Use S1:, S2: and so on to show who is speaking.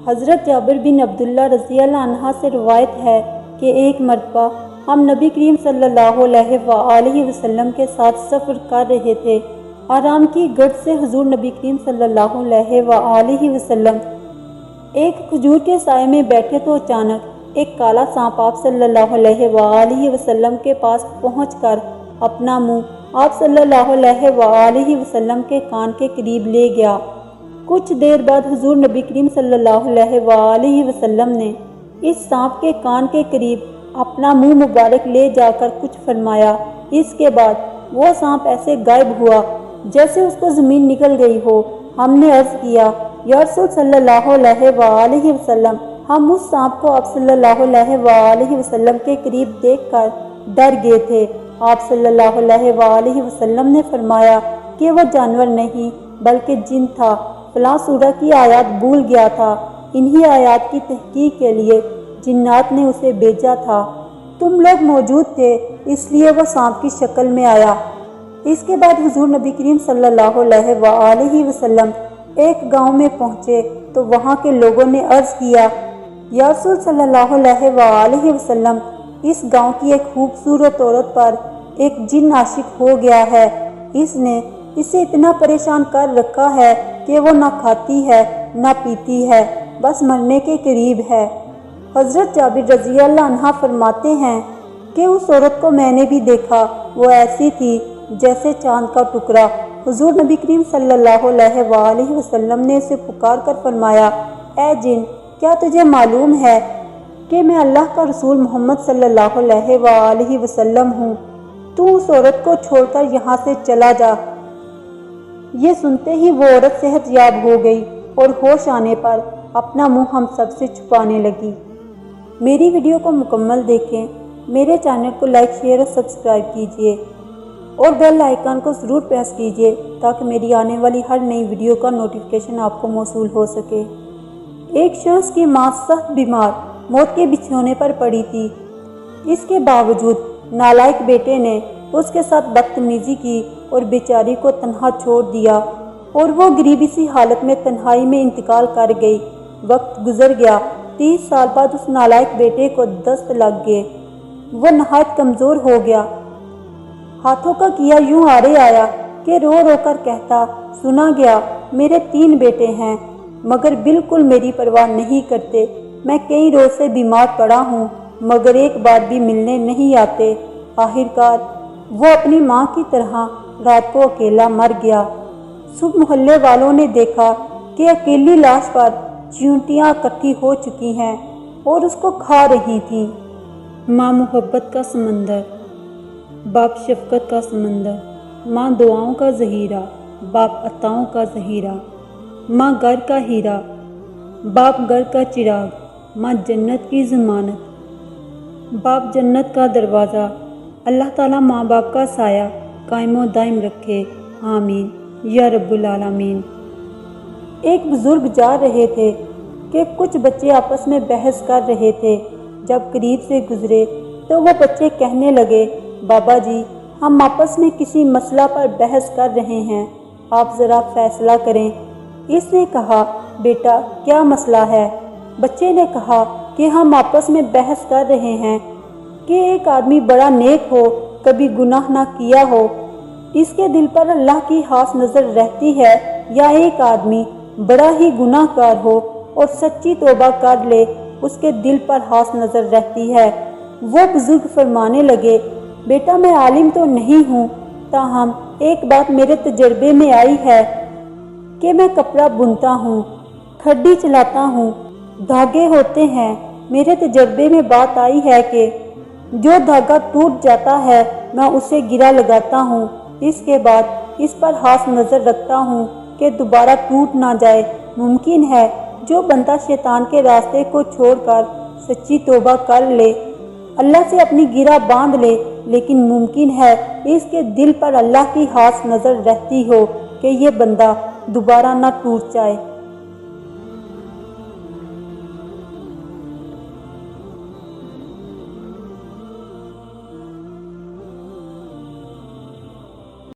S1: حضرت جابر بن عبداللہ رضی اللہ عنہ سے روایت ہے کہ ایک مرتبہ ہم نبی کریم صلی اللہ علیہ وآلہ وسلم کے ساتھ سفر کر رہے تھے۔ آرام کی گرد سے حضور نبی کریم صلی اللہ علیہ وآلہ وسلم ایک کھجور کے سائے میں بیٹھے تو اچانک ایک کالا سانپ آپ صلی اللہ علیہ وآلہ وسلم کے پاس پہنچ کر اپنا منہ آپ صلی اللہ علیہ وآلہ وسلم کے کان کے قریب لے گیا۔ کچھ دیر بعد حضور نبی کریم صلی اللہ علیہ وآلہ وسلم نے اس سانپ کے کان کے قریب اپنا منہ مبارک لے جا کر کچھ فرمایا۔ اس کے بعد وہ سانپ ایسے غائب ہوا جیسے اس کو زمین نکل گئی ہو۔ ہم نے عرض کیا، یا رسول صلی اللہ علیہ وآلہ وسلم، ہم اس سانپ کو آپ صلی اللہ علیہ وآلہ وسلم کے قریب دیکھ کر ڈر گئے تھے۔ آپ صلی اللہ علیہ وآلہ وسلم نے فرمایا کہ وہ جانور نہیں بلکہ جن تھا، فلاں سورہ کی آیات بھول گیا تھا، انہی آیات کی تحقیق کے لیے جنات نے اسے بھیجا تھا، تم لوگ موجود تھے اس لیے وہ سانپ کی شکل میں آیا۔ اس کے بعد حضور نبی کریم صلی اللہ علیہ وآلہ وسلم ایک گاؤں میں پہنچے تو وہاں کے لوگوں نے عرض کیا، یا رسول صلی اللہ علیہ وآلہ وسلم، اس گاؤں کی ایک خوبصورت عورت پر ایک جن عاشق ہو گیا ہے، اس نے اسے اتنا پریشان کر رکھا ہے کہ وہ نہ کھاتی ہے نہ پیتی ہے، بس مرنے کے قریب ہے۔ حضرت جابر رضی اللہ عنہ فرماتے ہیں کہ اس عورت کو میں نے بھی دیکھا، وہ ایسی تھی جیسے چاند کا ٹکڑا۔ حضور نبی کریم صلی اللہ علیہ وآلہ وسلم نے اسے پکار کر فرمایا، اے جن، کیا تجھے معلوم ہے کہ میں اللہ کا رسول محمد صلی اللہ علیہ وآلہ وسلم ہوں؟ تو اس عورت کو چھوڑ کر یہاں سے چلا جا۔ یہ سنتے ہی وہ عورت صحت یاب ہو گئی اور ہوش آنے پر اپنا منہ ہم سب سے چھپانے لگی۔ میری ویڈیو کو مکمل دیکھیں، میرے چینل کو لائک شیئر اور سبسکرائب کیجیے اور بیل آئیکن کو ضرور پریس کیجیے تاکہ میری آنے والی ہر نئی ویڈیو کا نوٹیفیکیشن آپ کو موصول ہو سکے۔ ایک شخص کی ماں سخت بیمار موت کے بچھونے پر پڑی تھی۔ اس کے باوجود نالائق بیٹے نے اس کے ساتھ بدتمیزی کی اور بیچاری کو تنہا چھوڑ دیا اور وہ غریبی سی حالت میں تنہائی میں انتقال کر گئی۔ وقت گزر گیا، 30 سال بعد اس نالائق بیٹے کو دست لگ گئے۔ وہ نہایت کمزور ہو گیا، ہاتھوں کا کیا یوں آڑے آیا کہ رو رو کر کہتا، سنا گیا میرے 3 بیٹے ہیں مگر بالکل میری پرواہ نہیں کرتے، میں کئی روز سے بیمار پڑا ہوں مگر ایک بار بھی ملنے نہیں آتے۔ آخرکار وہ اپنی ماں کی طرح رات کو اکیلا مر گیا۔ صبح محلے والوں نے دیکھا کہ اکیلی لاش پر چیونٹیاں اکٹھی ہو چکی ہیں اور اس کو کھا رہی تھیں۔ ماں محبت کا سمندر، باپ شفقت کا سمندر، ماں دعاؤں کا ذخیرہ، باپ عطاؤں کا ذخیرہ، ماں گھر کا ہیرا، باپ گھر کا چراغ، ماں جنت کی ضمانت، باپ جنت کا دروازہ۔ اللہ تعالیٰ ماں باپ کا سایہ قائم و دائم رکھے، آمین یا رب العالمین۔ ایک بزرگ جا رہے تھے کہ کچھ بچے آپس میں بحث کر رہے تھے۔ جب قریب سے گزرے تو وہ بچے کہنے لگے، بابا جی، ہم آپس میں کسی مسئلہ پر بحث کر رہے ہیں، آپ ذرا فیصلہ کریں۔ اس نے کہا، بیٹا کیا مسئلہ ہے؟ بچے نے کہا کہ ہم آپس میں بحث کر رہے ہیں کہ ایک آدمی بڑا نیک ہو، کبھی گناہ نہ کیا ہو، اس کے دل پر اللہ کی خاص نظر رہتی ہے، یا ایک آدمی بڑا ہی گناہ گار ہو اور سچی توبہ کر لے، اس کے دل پر خاص نظر رہتی ہے۔ وہ بزرگ فرمانے لگے، بیٹا میں عالم تو نہیں ہوں، تاہم ایک بات میرے تجربے میں آئی ہے کہ میں کپڑا بنتا ہوں، کھڈی چلاتا ہوں، دھاگے ہوتے ہیں، میرے تجربے میں بات آئی ہے کہ جو دھاگا ٹوٹ جاتا ہے میں اسے گرہ لگاتا ہوں، اس کے بعد اس پر خاص نظر رکھتا ہوں کہ دوبارہ ٹوٹ نہ جائے۔ ممکن ہے جو بندہ شیطان کے راستے کو چھوڑ کر سچی توبہ کر لے، اللہ سے اپنی گرہ باندھ لے، لیکن ممکن ہے اس کے دل پر اللہ کی خاص نظر رہتی ہو کہ یہ بندہ دوبارہ نہ ٹوٹ جائے۔